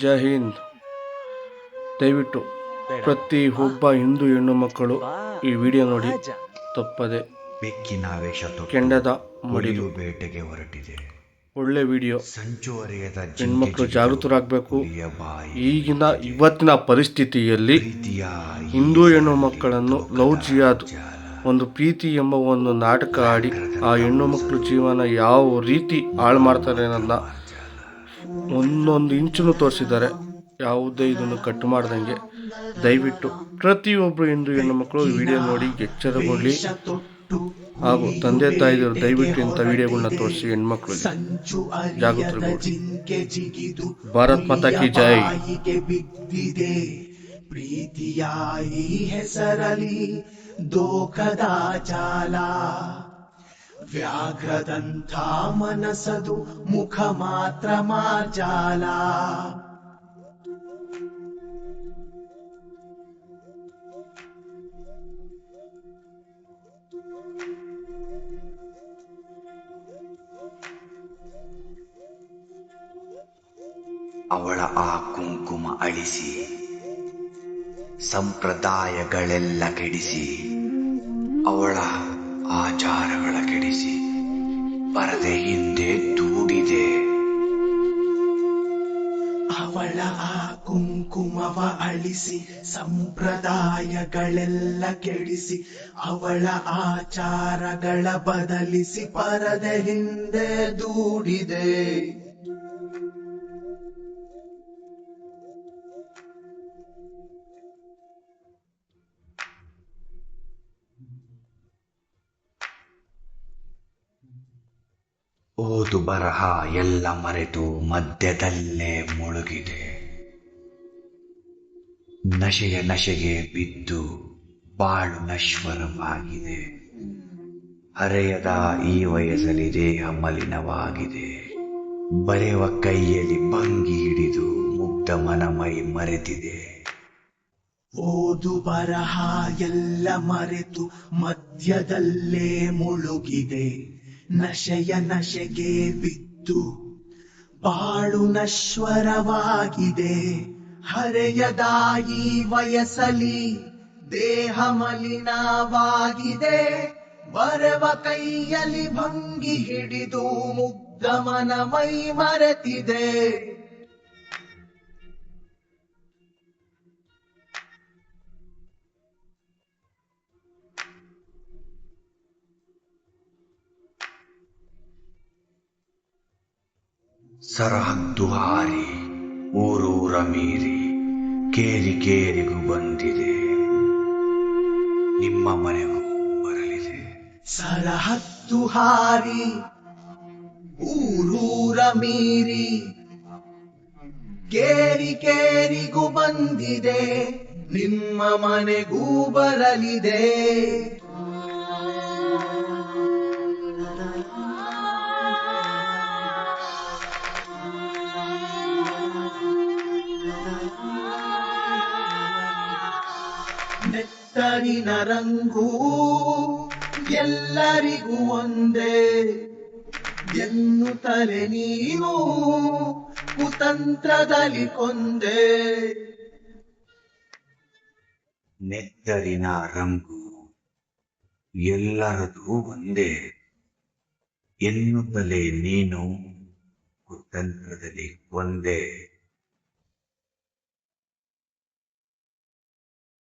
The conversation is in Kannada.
ಜೈ ಹಿಂದ್. ದಯವಿಟ್ಟು ಪ್ರತಿಯೊಬ್ಬ ಹಿಂದೂ ಹೆಣ್ಣು ಮಕ್ಕಳು ಈ ವಿಡಿಯೋ ನೋಡಿ ತಪ್ಪದೆ ಬೆಕ್ಕಿನ ವೇಷ ಕೆಂಡದ ಮಡಿಲು ಬೇಟೆಗೆ ಹೊರಟಿದೆ. ಒಳ್ಳೆ ವಿಡಿಯೋ. ಸಂಚುವರಿಯದ ಹೆಣ್ಮಕ್ಳು ಜಾಗೃತರಾಗಬೇಕು. ಇವತ್ತಿನ ಪರಿಸ್ಥಿತಿಯಲ್ಲಿ ಹಿಂದೂ ಹೆಣ್ಣು ಮಕ್ಕಳನ್ನು ಲವ್ ಜಿಹಾದ್ ಒಂದು ಪ್ರೀತಿ ಎಂಬ ಒಂದು ನಾಟಕ ಆಡಿ ಆ ಹೆಣ್ಣು ಮಕ್ಕಳು ಜೀವನ ಯಾವ ರೀತಿ ಹಾಳು ಮಾಡ್ತಾರೆ ಅನ್ನೋದನ್ನ ಒಂದೊಂದು ಇಂಚನ್ನು ತೋರಿಸಿದ್ದಾರೆ. ಯಾವುದೇ ಇದನ್ನು ಕಟ್ ಮಾಡ್ದಂಗೆ ದಯವಿಟ್ಟು ಪ್ರತಿಯೊಬ್ಬರು ಹಿಂದೂ ಹೆಣ್ಣು ಮಕ್ಕಳು ಈ ವಿಡಿಯೋ ನೋಡಿ ಎಚ್ಚರಗೊಳ್ಳಿ. ಹಾಗೂ ತಂದೆ ತಾಯಿದರು ದಯವಿಟ್ಟು ಇಂಥ ವಿಡಿಯೋಗಳನ್ನ ತೋರಿಸಿ ಹೆಣ್ಮಕ್ಳು ಜಾಗೃತಗೊಳ್ಳಿ. ಭಾರತ್ ಮಾತಾ ಕಿ ಜೈ. ಪ್ರೀತಿಯ ಈ ಹೆಸರಲಿ ದೋಖದ ಜಾಲ, ವ್ಯಾಘ್ರದಂಥ ಮನಸದು ಮುಖ ಮಾತ್ರ ಮಾರ್ಜಾಲ. ಅವಳ ಆ ಕುಂಕುಮ ಅಳಿಸಿ, ಸಂಪ್ರದಾಯಗಳೆಲ್ಲ ಕೆಡಿಸಿ, ಅವಳ ಆಚಾರಗಳ ಕೆಡಿಸಿ, ಪರದೆ ಹಿಂದೆ ದೂಡಿದೆ. ಅವಳ ಆ ಕುಂಕುಮವ ಅಳಿಸಿ, ಸಂಪ್ರದಾಯಗಳೆಲ್ಲ ಕೆಡಿಸಿ, ಅವಳ ಆಚಾರಗಳ ಬದಲಿಸಿ, ಪರದೆ ಹಿಂದೆ ದೂಡಿದೆ. ಓದು ಬರಹ ಎಲ್ಲ ಮರೆತು ಮಧ್ಯದಲ್ಲೇ ಮುಳುಗಿದೆ. ನಶೆಗೆ ಬಿದ್ದು ಬಾಳು ನಶ್ವರವಾಗಿದೆ. ಹರೆಯದ ಈ ವಯಸ್ಸಲ್ಲಿ ದೇಹ ಮಲಿನವಾಗಿದೆ. ಬರೆಯುವ ಕೈಯಲ್ಲಿ ಭಂಗಿ ಹಿಡಿದು ಮುಗ್ಧ ಮನಮೈ ಮರೆತಿದೆ. ಓದು ಬರಹ ಎಲ್ಲ ಮರೆತು ಮಧ್ಯದಲ್ಲೇ ಮುಳುಗಿದೆ. ನಶೆಗೆ ಬಿದ್ದು ಬಾಳು ನಶ್ವರವಾಗಿದೆ. ಹರೆಯದ ಈ ವಯಸ್ಸಲಿ ದೇಹ ಮಲಿನವಾಗಿದೆ. ಬರೆವ ಕೈಯಲ್ಲಿ ಭಂಗಿ ಹಿಡಿದು ಮುಗ್ಧ ಮನ ಮೈ ಮರೆತಿದೆ. ಸರಹದ್ದು ಹಾರಿ ಊರೂರ ಮೀರಿ ಕೇರಿಗೂ ಬಂದಿದೆ. ನಿಮ್ಮ ಮನೆಗೂ ಬರಲಿದೆ. ಸರಹದ್ದು ಹಾರಿ ಊರೂರ ಮೀರಿ ಕೇರಿಗೂ ಬಂದಿದೆ. ನಿಮ್ಮ ಮನೆಗೂ ಬರಲಿದೆ. ನೆತ್ತರಿನ ರಂಗು ಎಲ್ಲರಿಗೂ ಒಂದೇ ಎನ್ನುತ್ತಲೇ ನೀನು ಕುತಂತ್ರದಲ್ಲಿ ಕೊಂದೆ. ನೆತ್ತರಿನ ರಂಗು ಎಲ್ಲರದು ಒಂದೇ ಎನ್ನುತ್ತಲೇ ನೀನು ಕುತಂತ್ರದಲ್ಲಿ ಕೊಂದೆ.